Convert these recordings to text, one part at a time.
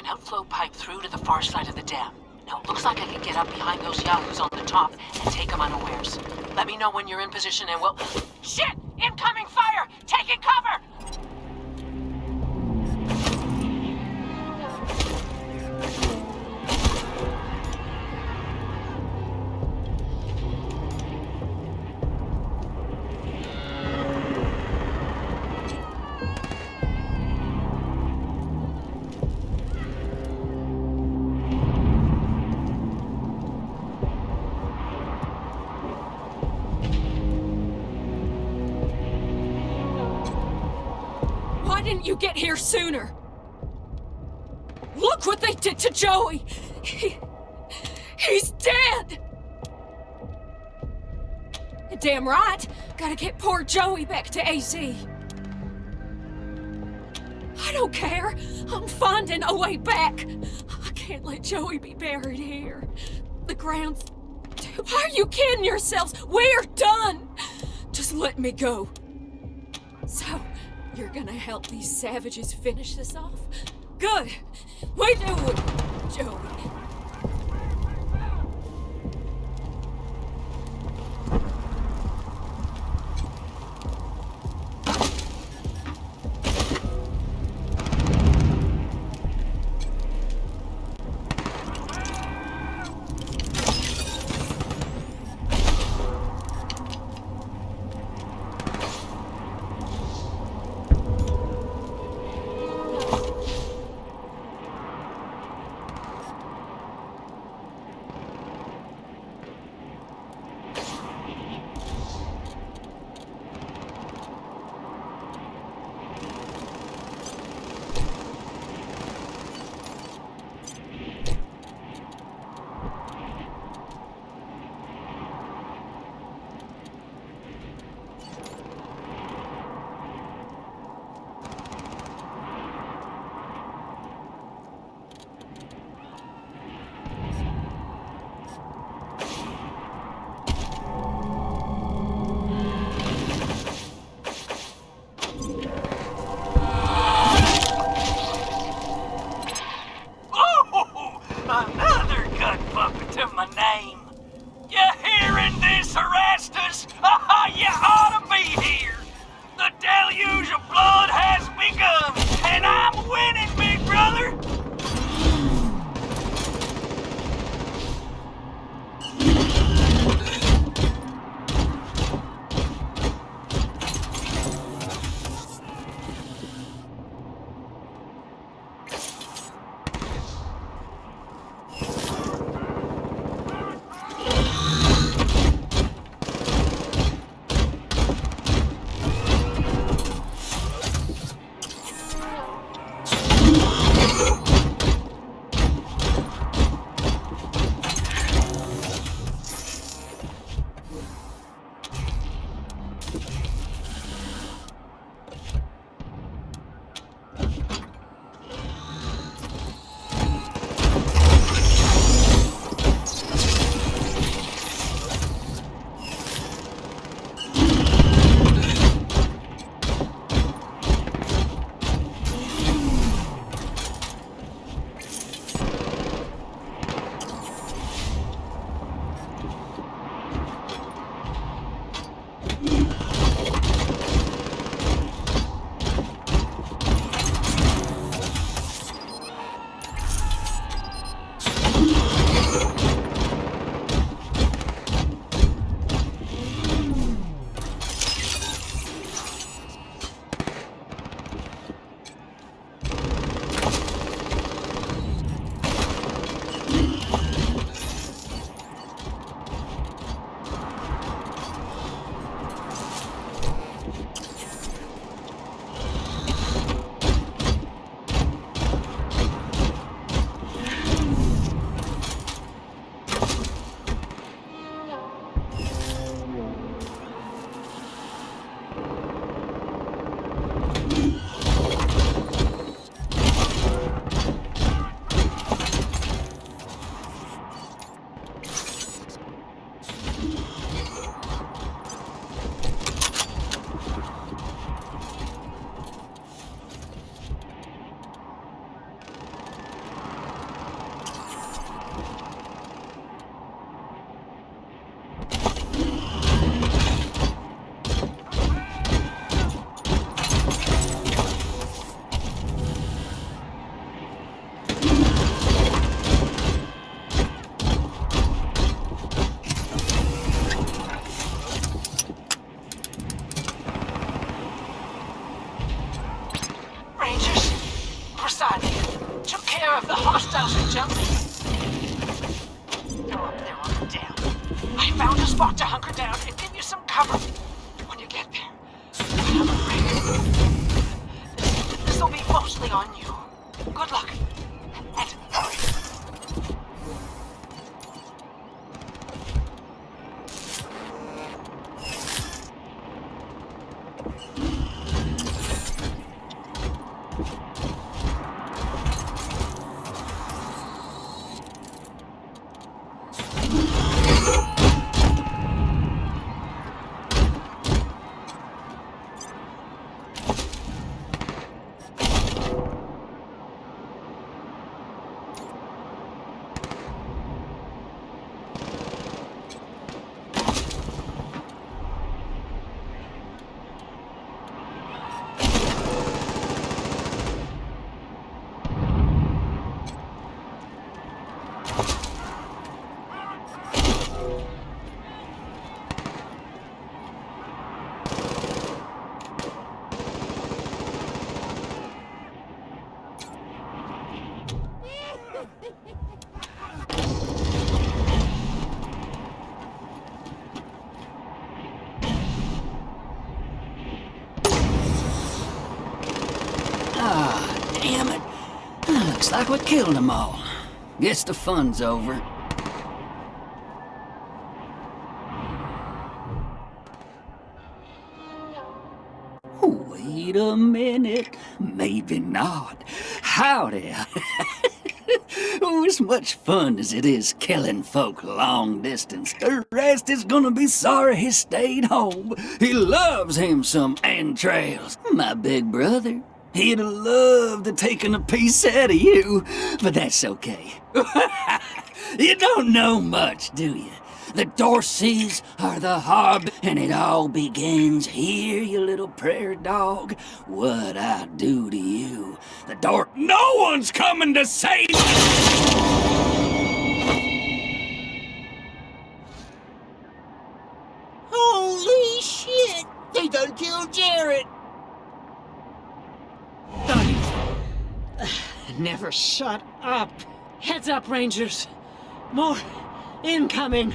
an outflow pipe through to the far side of the dam. Now, it looks like I can get up behind those yahoos on the top and take them unawares. Let me know when you're in position and we'll... Shit! Incoming fire! Taking cover! Why didn't you get here sooner? Look what they did to Joey! He's dead! Damn right! Gotta get poor Joey back to AZ. I don't care! I'm finding a way back! I can't let Joey be buried here. The ground's... Why are you kidding yourselves? We're done! Just let me go. So... you're gonna help these savages finish this off? Good! We do it, Joey. of the hostiles are jumping. Go up there on the dam. I found a spot to hunker down and give you some cover. When you get there, have a break. This'll be mostly on you. Good luck. And hurry. Damn it. Looks like we killed them all. Guess the fun's over. Wait a minute. Maybe not. Howdy. Oh, as much fun as it is killing folk long distance, the rest is gonna be sorry he stayed home. He loves him some entrails. My big brother. He'd have loved to taken a piece out of you, but that's okay. You don't know much, do you? The Dorseys are the harb, and it all begins here, you little prairie dog. What I do to you, the door. No one's coming to save me! Holy shit! They done killed Jared! Never shut up. Heads up, Rangers. More incoming.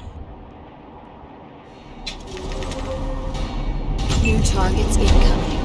New targets incoming.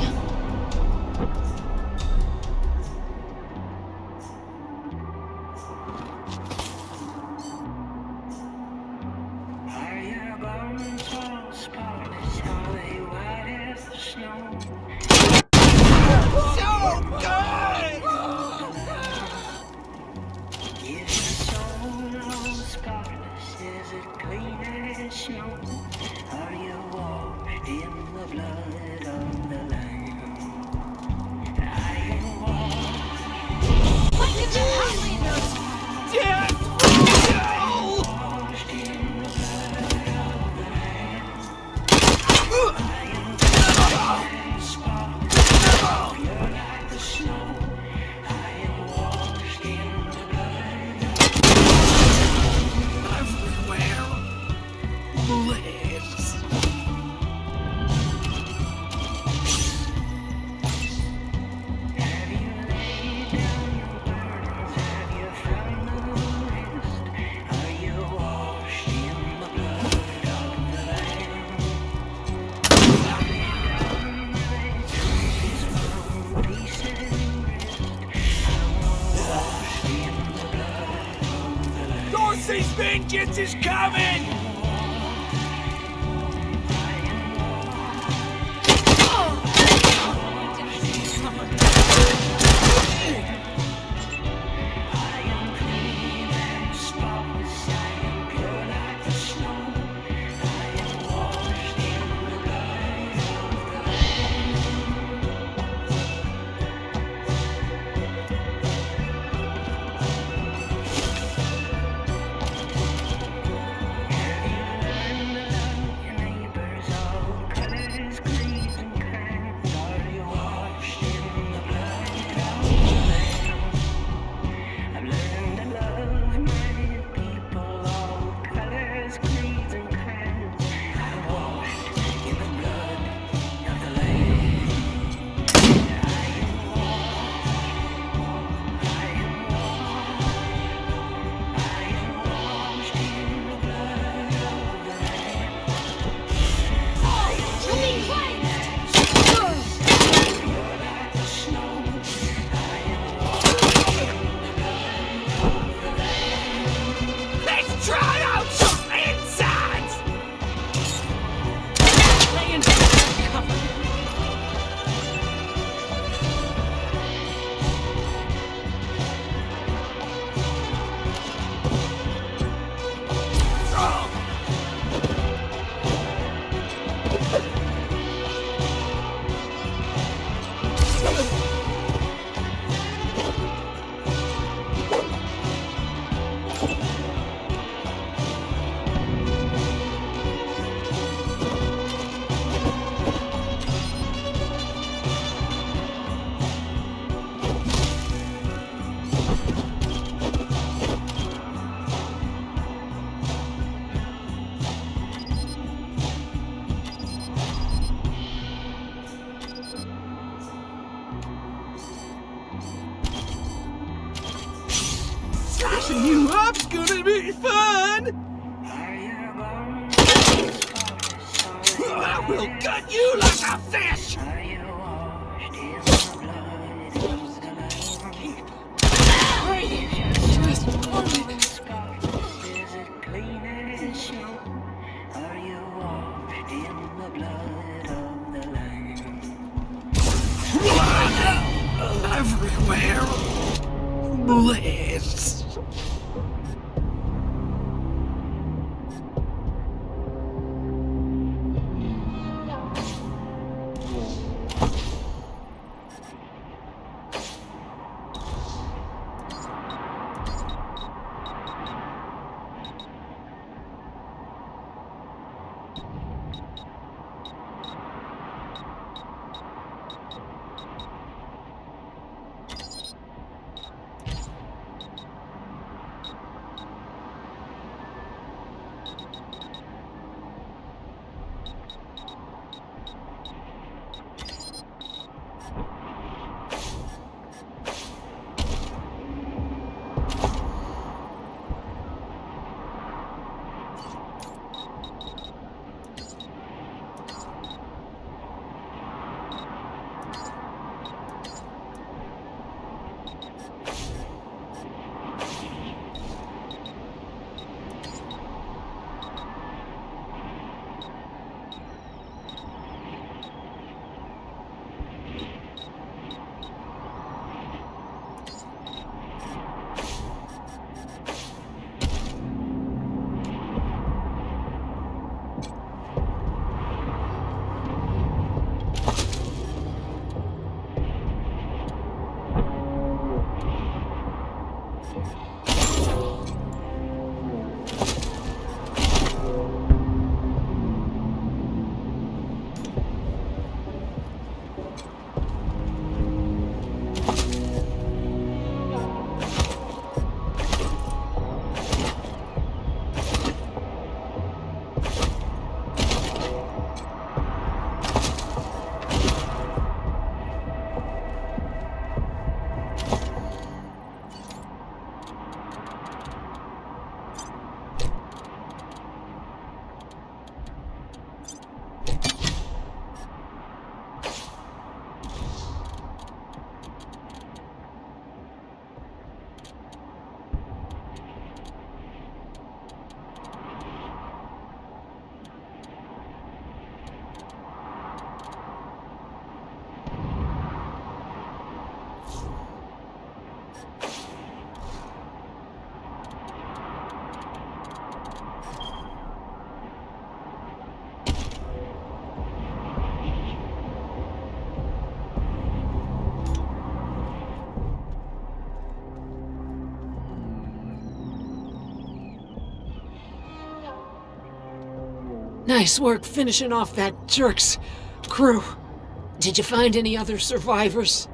Vengeance is coming! Messing you up's gonna be fun! I will gut you like a fish! Everywhere. Bliss. Nice work finishing off that jerk's crew. Did you find any other survivors?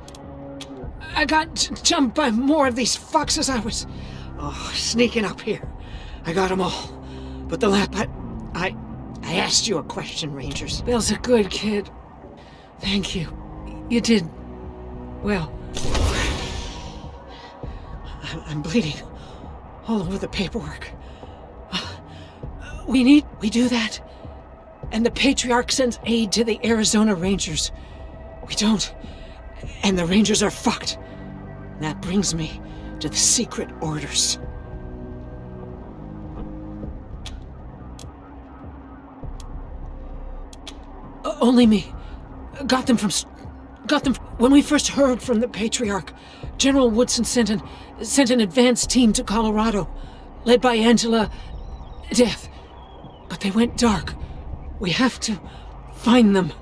I got jumped by more of these foxes. I was sneaking up here. I got them all. But the lap, I asked you a question, Rangers. Bill's a good kid. Thank you. You did well. I'm bleeding all over the paperwork. We do that. And the Patriarch sends aid to the Arizona Rangers. We don't. And the Rangers are fucked. And that brings me to the secret orders. Only me. Got them when we first heard from the Patriarch. General Woodson sent an advance team to Colorado, led by Angela Death. But they went dark. We have to find them.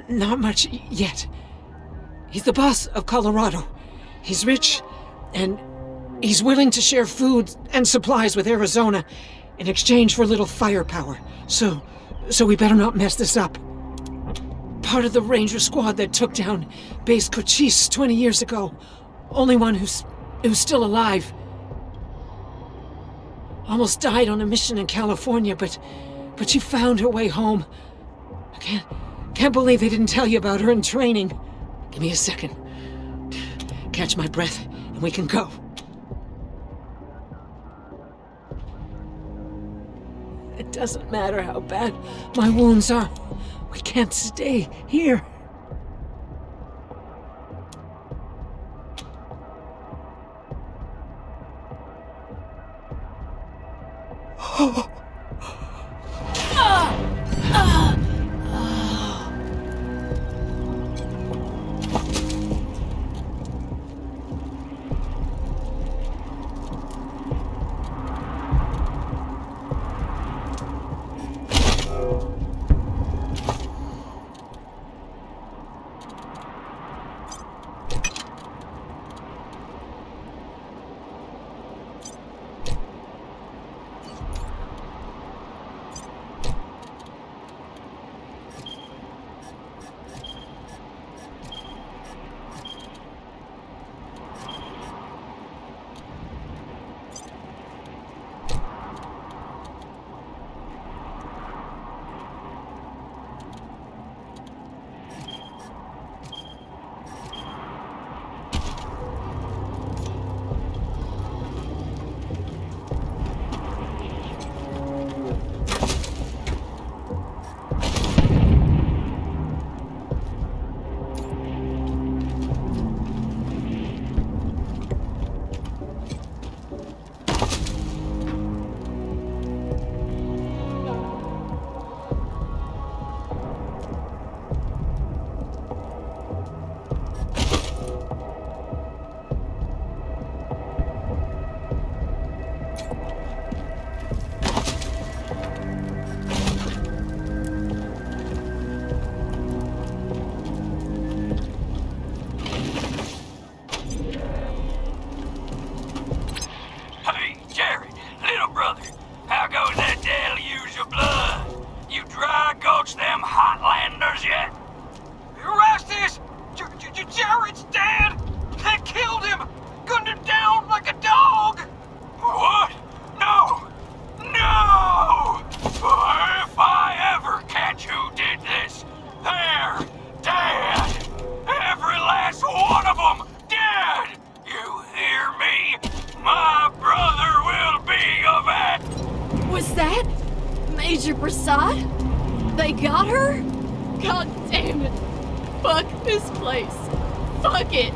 Not much yet. He's the boss of Colorado. He's rich, and he's willing to share food and supplies with Arizona in exchange for a little firepower. So we better not mess this up. Part of the Ranger squad that took down Base Cochise 20 years ago. Only one who's still alive. Almost died on a mission in California, but she found her way home. I can't believe they didn't tell you about her in training. Give me a second. Catch my breath, and we can go. It doesn't matter how bad my wounds are. We can't stay here. Jared's dead! They killed him! Gunned him down like a dog! What? No! No! If I ever catch who did this, they're dead! Every last one of them dead! You hear me? My brother will be of it! Was that Major Prasad? They got her? God damn it. Fuck this place. Fuck it.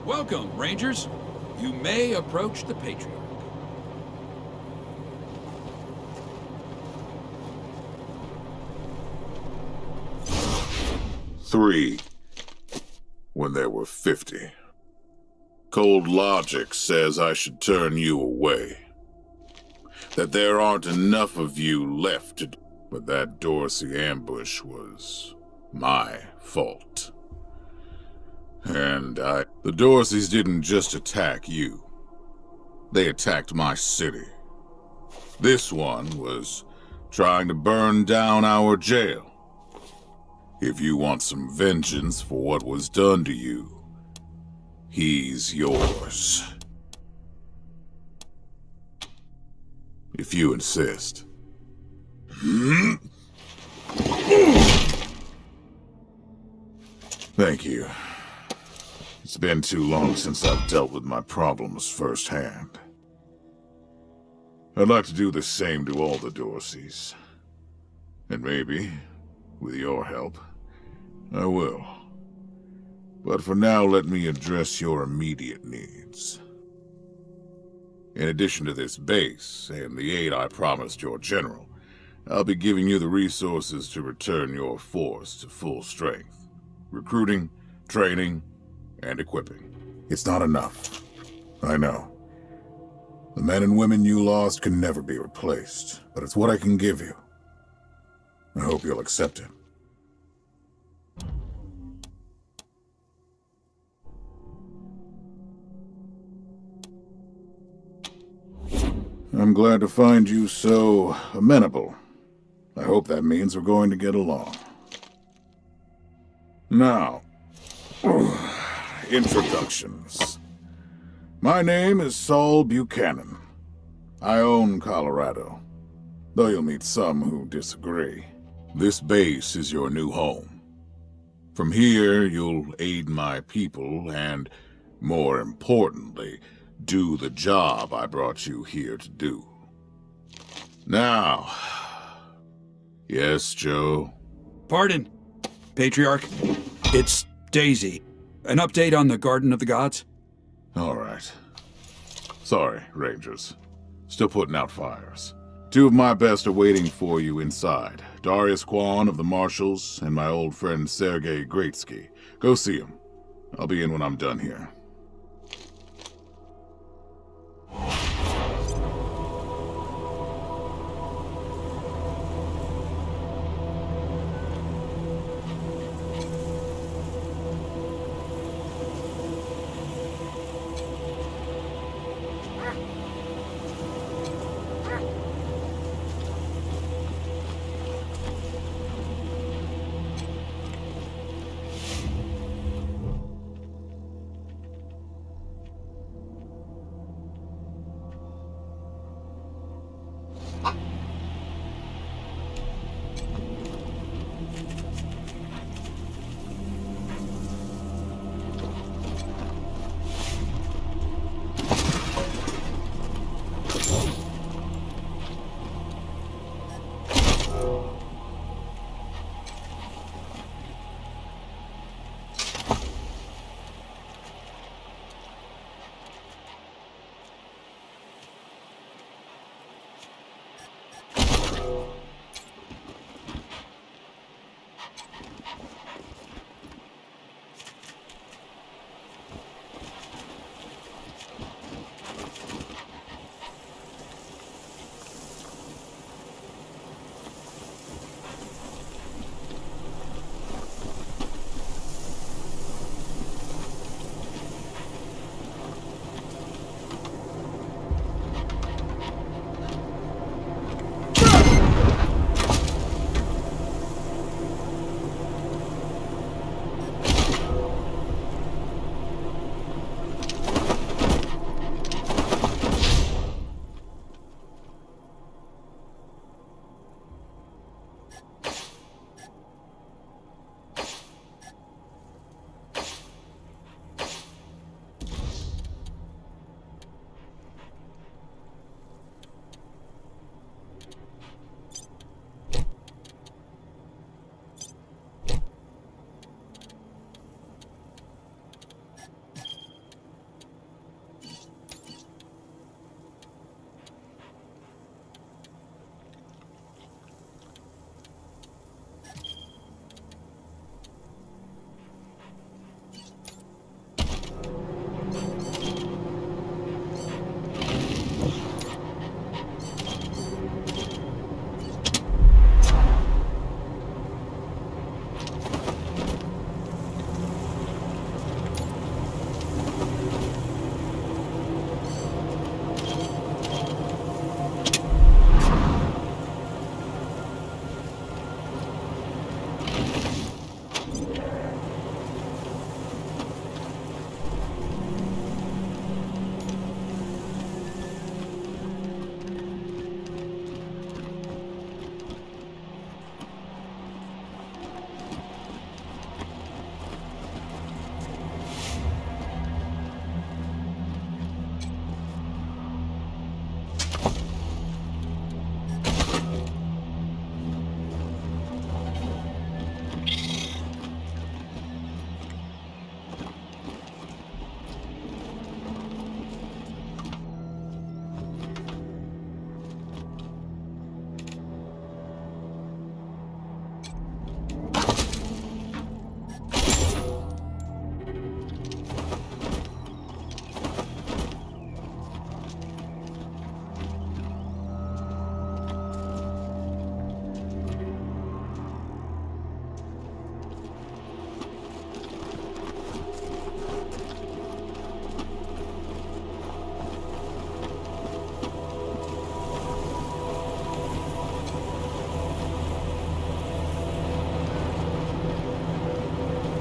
Welcome, Rangers. You may approach the Patriarch. Three, when there were 50. Cold logic says I should turn you away. That there aren't enough of you left to do. But that Dorsey ambush was my fault. And the Dorseys didn't just attack you. They attacked my city. This one was trying to burn down our jail. If you want some vengeance for what was done to you, he's yours. If you insist. Thank you. It's been too long since I've dealt with my problems firsthand. I'd like to do the same to all the Dorseys. And maybe, with your help, I will. But for now, let me address your immediate needs. In addition to this base, and the aid I promised your general, I'll be giving you the resources to return your force to full strength. Recruiting, training, and equipping. It's not enough. I know. The men and women you lost can never be replaced, but it's what I can give you. I hope you'll accept it. I'm glad to find you so amenable. I hope that means we're going to get along. Now, introductions. My name is Saul Buchanan. I own Colorado, though you'll meet some who disagree. This base is your new home. From here, you'll aid my people and, more importantly, do the job I brought you here to do. Now... Yes, Joe? Pardon, Patriarch. It's Daisy. An update on the Garden of the Gods? All right. Sorry, Rangers. Still putting out fires. 2 of my best are waiting for you inside. Darius Kwan of the Marshals and my old friend Sergei Greatsky. Go see him. I'll be in when I'm done here.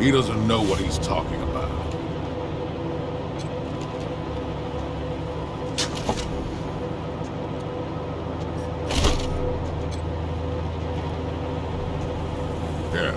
He doesn't know what he's talking about. Yeah.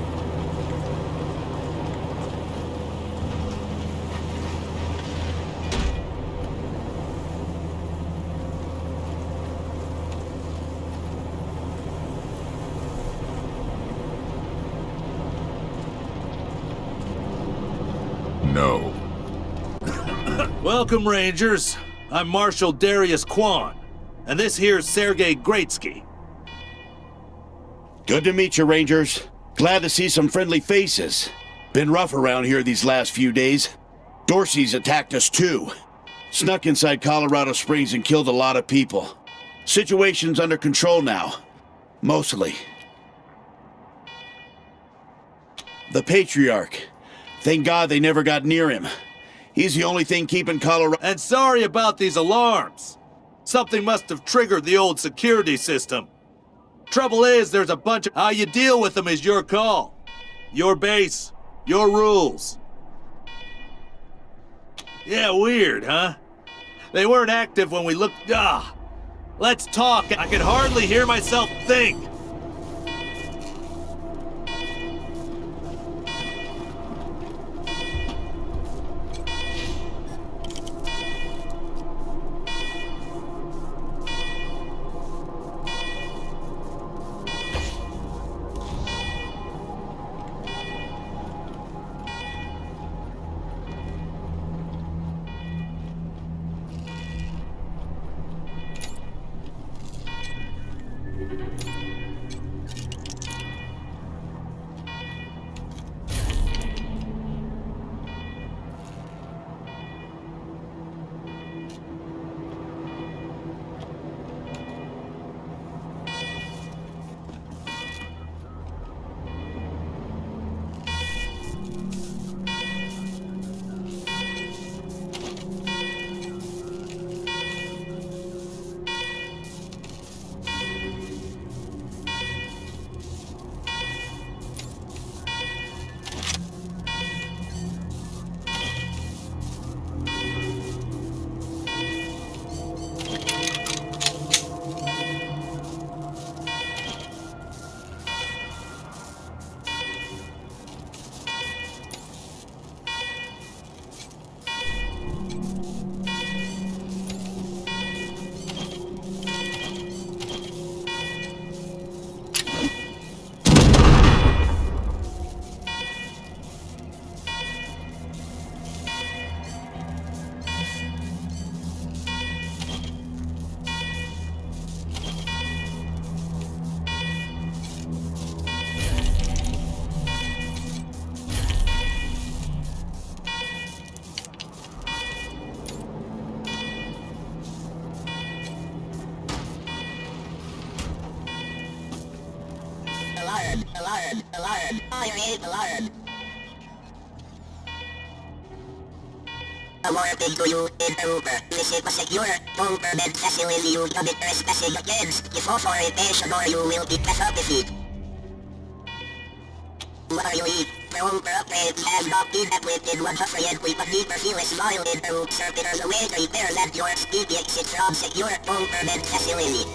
No. Welcome, Rangers. I'm Marshal Darius Kwan, and this here's Sergei Greatsky. Good to meet you, Rangers. Glad to see some friendly faces. Been rough around here these last few days. Dorsey's attacked us too. Snuck inside Colorado Springs and killed a lot of people. Situation's under control now. Mostly. The Patriarch. Thank God they never got near him. He's the only thing keeping Colorado... And sorry about these alarms. Something must have triggered the old security system. Trouble is, there's a bunch of... How you deal with them is your call. Your base. Your rules. Yeah, weird, huh? They weren't active when we looked... Let's talk. I can hardly hear myself think. Alarm! Fire alarm! Alerting to you, Interloper. Visit a secure, non-permit facility you commit trespassing against. If authorization or you will be disappointed. Worry, prompt upgrades has not been equipped with a free equipment deeper fuels while Interloper servitors await repairs at your speedy exit from secure, non-permit facility.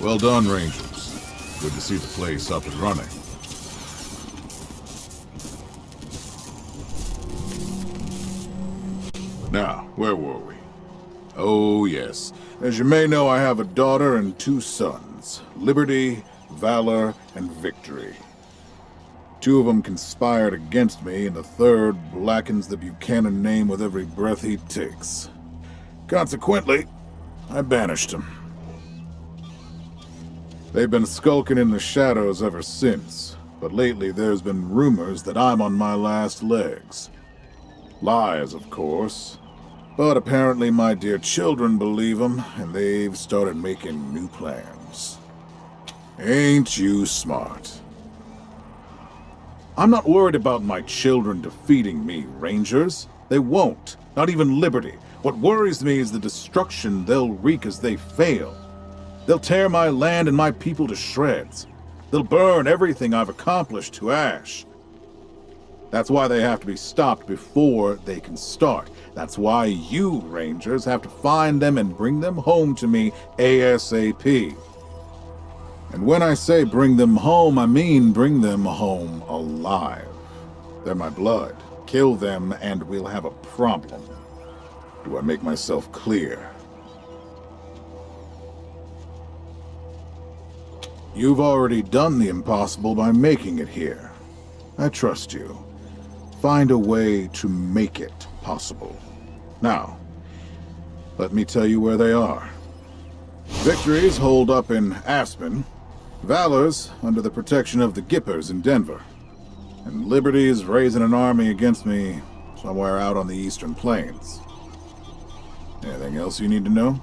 Well done, Rangers. Good to see the place up and running. Now, where were we? Oh, yes. As you may know, I have a daughter and 2 sons. Liberty, Valor, and Victory. 2 of them conspired against me, and the 3rd blackens the Buchanan name with every breath he takes. Consequently, I banished him. They've been skulking in the shadows ever since, but lately there's been rumors that I'm on my last legs. Lies, of course, but apparently my dear children believe them, and they've started making new plans. Ain't you smart? I'm not worried about my children defeating me, Rangers. They won't, not even Liberty. What worries me is the destruction they'll wreak as they fail. They'll tear my land and my people to shreds. They'll burn everything I've accomplished to ash. That's why they have to be stopped before they can start. That's why you, Rangers, have to find them and bring them home to me ASAP. And when I say bring them home, I mean bring them home alive. They're my blood. Kill them and we'll have a problem. Do I make myself clear? You've already done the impossible by making it here. I trust you. Find a way to make it possible. Now, let me tell you where they are. Victory's holed up in Aspen. Valor's under the protection of the Gippers in Denver. And Liberty is raising an army against me somewhere out on the Eastern Plains. Anything else you need to know?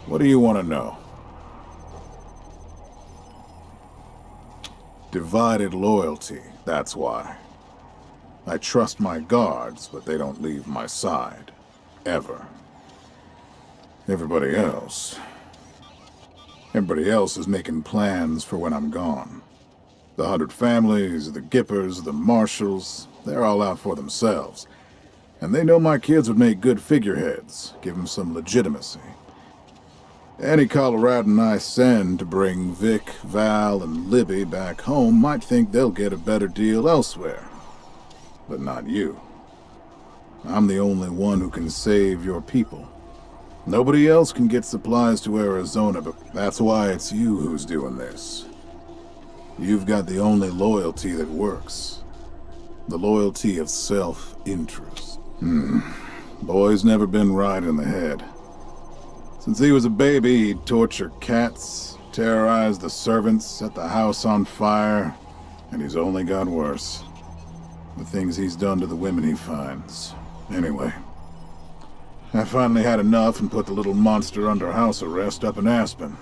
What do you want to know? Divided loyalty, that's why. I trust my guards, but they don't leave my side. Ever. Everybody else is making plans for when I'm gone. The 100 families, the Gippers, the Marshals, they're all out for themselves. And they know my kids would make good figureheads, give them some legitimacy. Any Coloradan I send to bring Vic, Val, and Libby back home might think they'll get a better deal elsewhere. But not you. I'm the only one who can save your people. Nobody else can get supplies to Arizona, but that's why it's you who's doing this. You've got the only loyalty that works. The loyalty of self-interest. Boy's never been right in the head. Since he was a baby, he'd torture cats, terrorize the servants, set the house on fire, and he's only got worse. The things he's done to the women he finds. Anyway, I finally had enough and put the little monster under house arrest up in Aspen.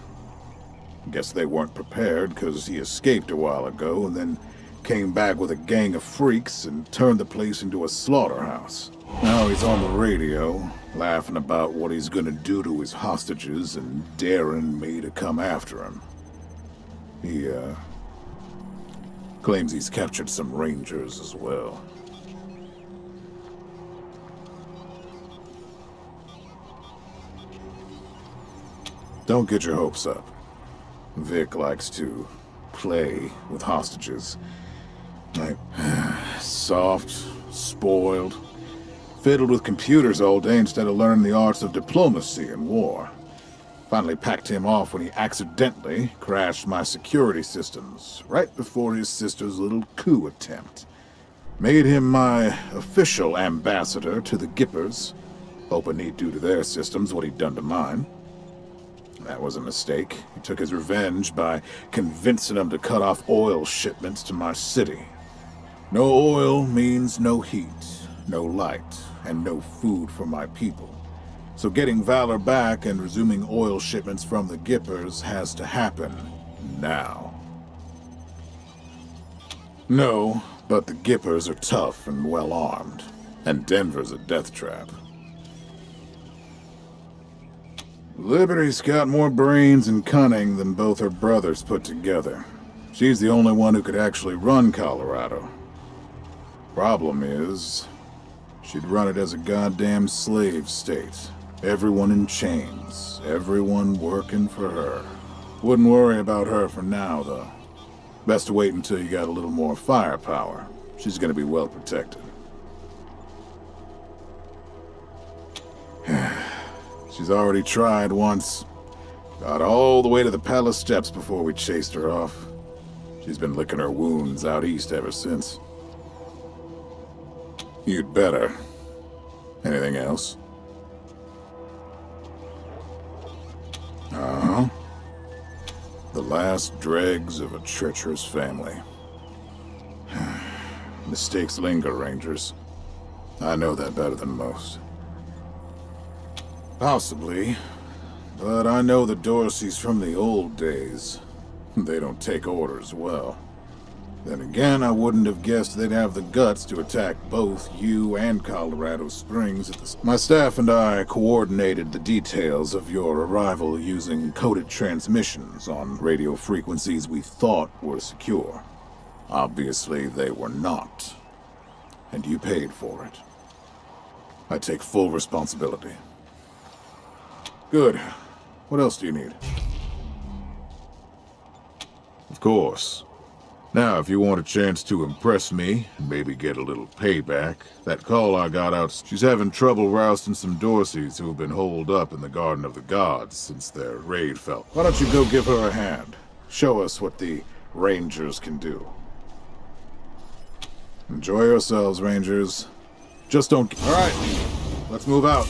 Guess they weren't prepared, because he escaped a while ago and then came back with a gang of freaks and turned the place into a slaughterhouse. Now he's on the radio, laughing about what he's gonna do to his hostages and daring me to come after him. He, claims he's captured some Rangers as well. Don't get your hopes up. Vic likes to play with hostages. Like, soft, spoiled, fiddled with computers all day instead of learning the arts of diplomacy and war. Finally packed him off when he accidentally crashed my security systems right before his sister's little coup attempt. Made him my official ambassador to the Gippers, hoping he'd do to their systems what he'd done to mine. That was a mistake. He took his revenge by convincing them to cut off oil shipments to my city. No oil means no heat, no light, and no food for my people. So getting Valor back and resuming oil shipments from the Gippers has to happen now. No, but the Gippers are tough and well-armed, and Denver's a death trap. Liberty's got more brains and cunning than both her brothers put together. She's the only one who could actually run Colorado. Problem is, she'd run it as a goddamn slave state. Everyone in chains, everyone working for her. Wouldn't worry about her for now, though. Best to wait until you got a little more firepower. She's gonna be well protected. She's already tried once. Got all the way to the palace steps before we chased her off. She's been licking her wounds out east ever since. You'd better. Anything else? Uh-huh. The last dregs of a treacherous family. Mistakes linger, Rangers. I know that better than most. Possibly. But I know the Dorseys from the old days. They don't take orders well. Then again, I wouldn't have guessed they'd have the guts to attack both you and Colorado Springs at the... My staff and I coordinated the details of your arrival using coded transmissions on radio frequencies we thought were secure. Obviously, they were not. And you paid for it. I take full responsibility. Good. What else do you need? Of course. Now, if you want a chance to impress me, and maybe get a little payback, that call I got out, she's having trouble rousting some Dorseys who have been holed up in the Garden of the Gods since their raid fell. Why don't you go give her a hand? Show us what the Rangers can do. Enjoy yourselves, Rangers. Just don't... All right, let's move out.